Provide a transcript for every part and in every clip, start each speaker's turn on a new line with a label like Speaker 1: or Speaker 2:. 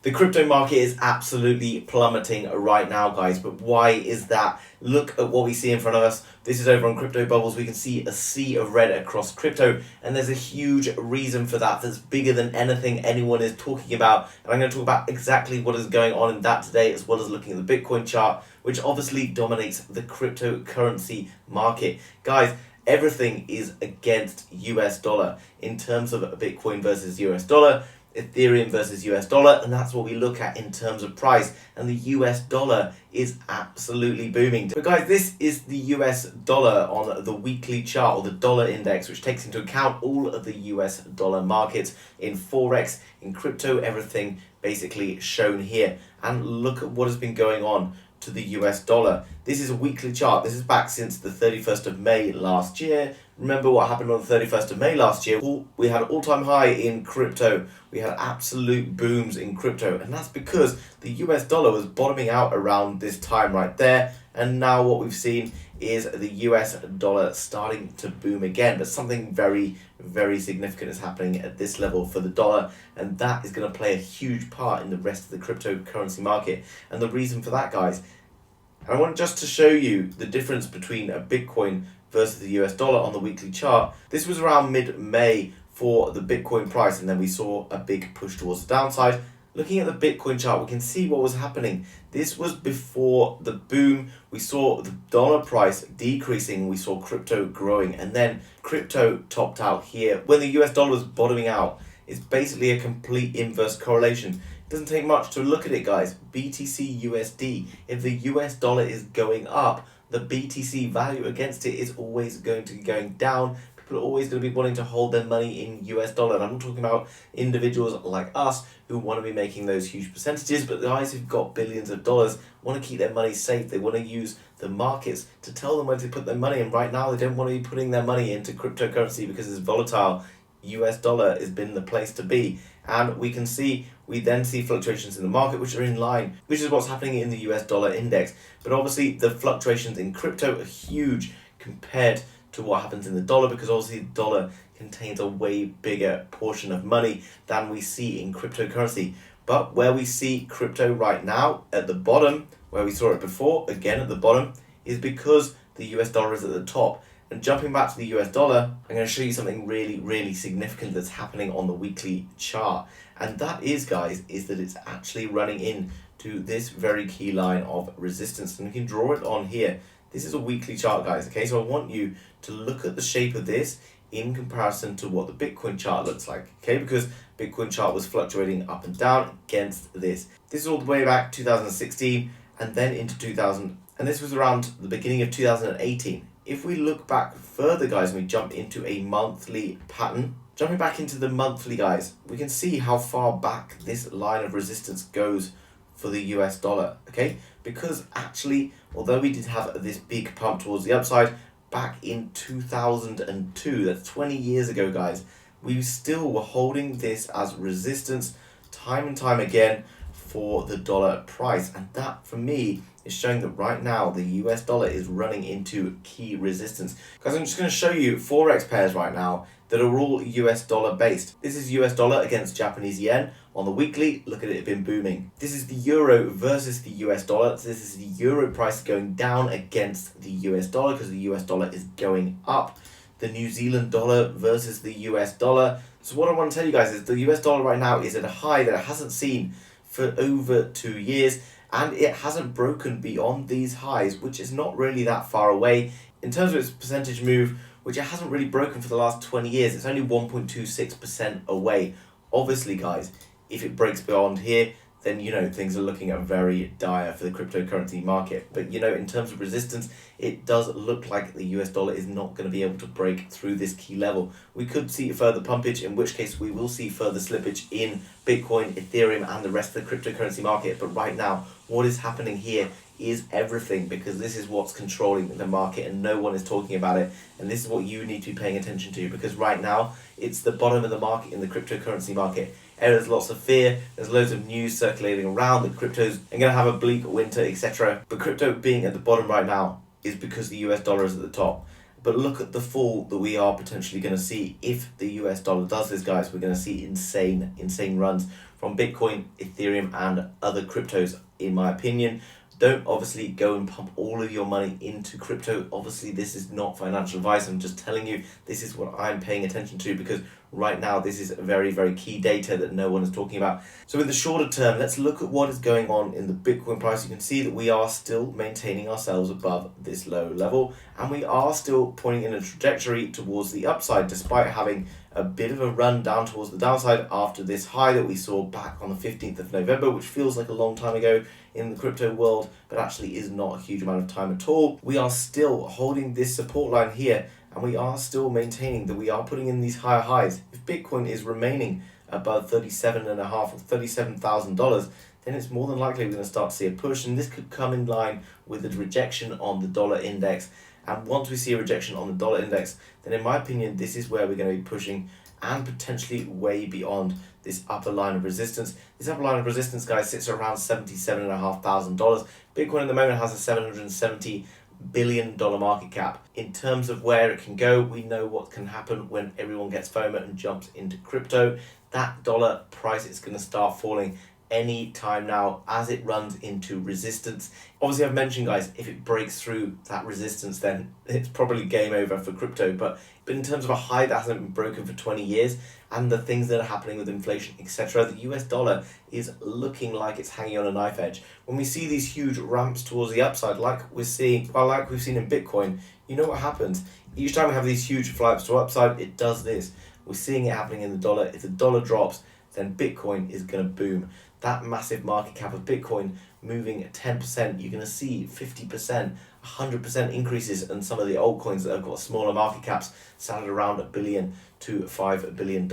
Speaker 1: The crypto market is absolutely plummeting right now, guys. But why is that? Look at what we see in front of us. This is over on Crypto Bubbles. We can see a sea of red across crypto, and there's a huge reason for that that's bigger than anything anyone is talking about. And I'm going to talk about exactly what is going on in that today, as well as looking at the Bitcoin chart, which obviously dominates the cryptocurrency market. Guys, everything is against US dollar in terms of Bitcoin versus US dollar, Ethereum versus US dollar, and that's what we look at in terms of price. And the US dollar is absolutely booming. But guys, this is the US dollar on the weekly chart, or the dollar index, which takes into account all of the US dollar markets in Forex, in crypto, everything basically shown here. And look at what has been going on to the US dollar. This is a weekly chart. This is back since the 31st of May last year. Remember what happened on the 31st of May last year? We had an all-time high in crypto. We had absolute booms in crypto, and that's because the US dollar was bottoming out around this time right there. And now what we've seen is the US dollar starting to boom again. But something very, very significant is happening at this level for the dollar, and that is going to play a huge part in the rest of the cryptocurrency market. And the reason for that, guys, I want just to show you the difference between a Bitcoin versus the US dollar on the weekly chart. This was around mid-May for the Bitcoin price, and then we saw a big push towards the downside. Looking at the Bitcoin chart, we can see what was happening. This was before the boom. We saw the dollar price decreasing, we saw crypto growing, and then crypto topped out here. When the US dollar was bottoming out, it's basically a complete inverse correlation. It doesn't take much to look at it, guys. BTC USD, if the US dollar is going up, the BTC value against it is always going to be going down. People are always going to be wanting to hold their money in US dollar. And I'm not talking about individuals like us who want to be making those huge percentages, but the guys who've got billions of dollars want to keep their money safe. They want to use the markets to tell them where to put their money. And right now, they don't want to be putting their money into cryptocurrency because it's volatile. US dollar has been the place to be. And we then see fluctuations in the market which are in line, which is what's happening in the US dollar index. But obviously the fluctuations in crypto are huge compared to what happens in the dollar, because obviously the dollar contains a way bigger portion of money than we see in cryptocurrency. But where we see crypto right now at the bottom, where we saw it before, again at the bottom, is because the US dollar is at the top. And jumping back to the US dollar, I'm going to show you something really, really significant that's happening on the weekly chart. And that is, guys, is that it's actually running into this very key line of resistance. And we can draw it on here. This is a weekly chart, guys, okay? So I want you to look at the shape of this in comparison to what the Bitcoin chart looks like, okay? Because Bitcoin chart was fluctuating up and down against this. This is all the way back 2016 and then into 2000. And this was around the beginning of 2018. If we look back further, guys, and we jump into a monthly pattern, jumping back into the monthly, guys, we can see how far back this line of resistance goes for the US dollar, okay? Because actually, although we did have this big pump towards the upside back in 2002, that's 20 years ago, guys, we still were holding this as resistance time and time again for the dollar price. And that, for me, is showing that right now the US dollar is running into key resistance. Guys, I'm just going to show you Forex pairs right now that are all US dollar based. This is US dollar against Japanese yen on the weekly. Look at it, been booming. This is the euro versus the US dollar. So this is the euro price going down against the US dollar because the US dollar is going up. The New Zealand dollar versus the US dollar. So what I want to tell you guys is the US dollar right now is at a high that it hasn't seen for over 2 years, and it hasn't broken beyond these highs, which is not really that far away. In terms of its percentage move, which it hasn't really broken for the last 20 years, it's only 1.26% away. Obviously, guys, if it breaks beyond here, then, things are looking at very dire for the cryptocurrency market. But, in terms of resistance, it does look like the US dollar is not going to be able to break through this key level. We could see further pumpage, in which case we will see further slippage in Bitcoin, Ethereum, and the rest of the cryptocurrency market. But right now, what is happening here is everything, because this is what's controlling the market and no one is talking about it. And this is what you need to be paying attention to, because right now it's the bottom of the market in the cryptocurrency market. And there's lots of fear, there's loads of news circulating around that cryptos are going to have a bleak winter, etc. But crypto being at the bottom right now is because the US dollar is at the top. But look at the fall that we are potentially going to see if the US dollar does this, guys. We're going to see insane runs. from Bitcoin, Ethereum, and other cryptos, in my opinion. Don't obviously go and pump all of your money into crypto. Obviously, this is not financial advice. I'm just telling you this is what I'm paying attention to, because right now this is very, very key data that no one is talking about. So in the shorter term, let's look at what is going on in the Bitcoin price. You can see that we are still maintaining ourselves above this low level, and we are still pointing in a trajectory towards the upside, despite having a bit of a run down towards the downside after this high that we saw back on the 15th of November, which feels like a long time ago in the crypto world, but actually is not a huge amount of time at all. We are still holding this support line here, and we are still maintaining that we are putting in these higher highs. If Bitcoin is remaining above $37,500 or $37,000, then it's more than likely we're going to start to see a push, and this could come in line with a rejection on the dollar index. And once we see a rejection on the dollar index, then in my opinion, this is where we're going to be pushing and potentially way beyond this upper line of resistance. This upper line of resistance, guys, sits around $77,500. Bitcoin at the moment has a $770 billion market cap. In terms of where it can go, we know what can happen when everyone gets FOMO and jumps into crypto. That dollar price is going to start falling any time now as it runs into resistance. Obviously, I've mentioned, guys, if it breaks through that resistance, then it's probably game over for crypto. But in terms of a high that hasn't been broken for 20 years and the things that are happening with inflation, etc., the US dollar is looking like it's hanging on a knife edge. When we see these huge ramps towards the upside, like we've seen in Bitcoin, you know what happens? Each time we have these huge flights to upside, it does this. We're seeing it happening in the dollar. If the dollar drops, then Bitcoin is going to boom. That massive market cap of Bitcoin moving at 10%, you're going to see 50%, 100% increases in some of the altcoins that have got smaller market caps, started around $1 billion to $5 billion.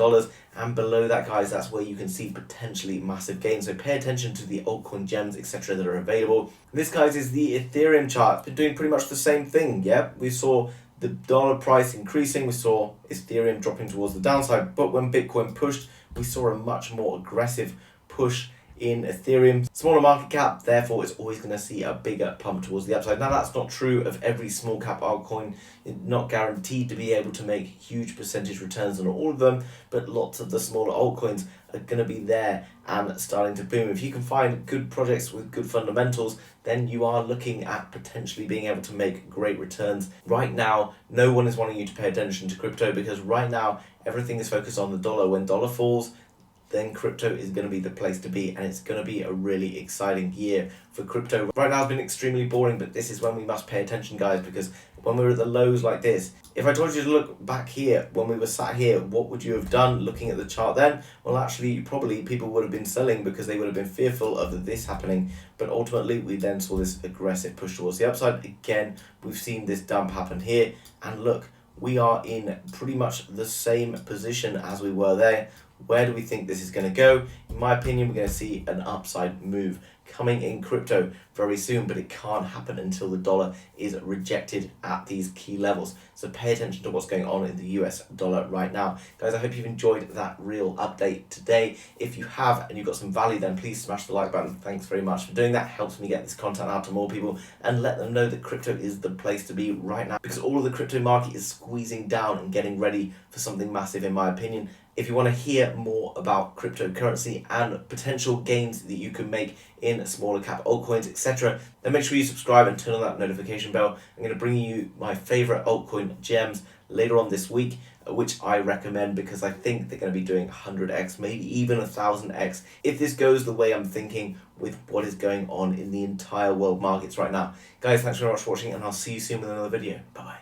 Speaker 1: And below that, guys, that's where you can see potentially massive gains. So pay attention to the altcoin gems, etc., that are available. This, guys, is the Ethereum chart. It's been doing pretty much the same thing. Yeah, we saw the dollar price increasing, we saw Ethereum dropping towards the downside, but when Bitcoin pushed, we saw a much more aggressive push in Ethereum. Smaller market cap, therefore it's always going to see a bigger pump towards the upside. Now, that's not true of every small cap altcoin. It's not guaranteed to be able to make huge percentage returns on all of them, but lots of the smaller altcoins are going to be there and starting to boom. If you can find good projects with good fundamentals, then you are looking at potentially being able to make great returns. Right now, no one is wanting you to pay attention to crypto, because right now everything is focused on the dollar. When dollar falls, then crypto is going to be the place to be, and it's going to be a really exciting year for crypto. Right now it's been extremely boring, but this is when we must pay attention, guys, because when we're at the lows like this, if I told you to look back here when we were sat here, what would you have done looking at the chart then? Well, actually, probably people would have been selling because they would have been fearful of this happening. But ultimately, we then saw this aggressive push towards the upside. Again, we've seen this dump happen here, and look, we are in pretty much the same position as we were there. Where do we think this is going to go? In my opinion, we're going to see an upside move coming in crypto very soon, but it can't happen until the dollar is rejected at these key levels. So pay attention to what's going on in the US dollar right now. Guys, I hope you've enjoyed that real update today. If you have and you got some value, then please smash the like button. Thanks very much for doing that. Helps me get this content out to more people and let them know that crypto is the place to be right now, because all of the crypto market is squeezing down and getting ready for something massive, in my opinion. If you want to hear more about cryptocurrency and potential gains that you can make in smaller cap altcoins, etc., then make sure you subscribe and turn on that notification bell. I'm going to bring you my favorite altcoin gems later on this week, which I recommend because I think they're going to be doing 100x, maybe even 1000x, if this goes the way I'm thinking with what is going on in the entire world markets right now. Guys, thanks very much for watching, and I'll see you soon with another video. Bye-bye.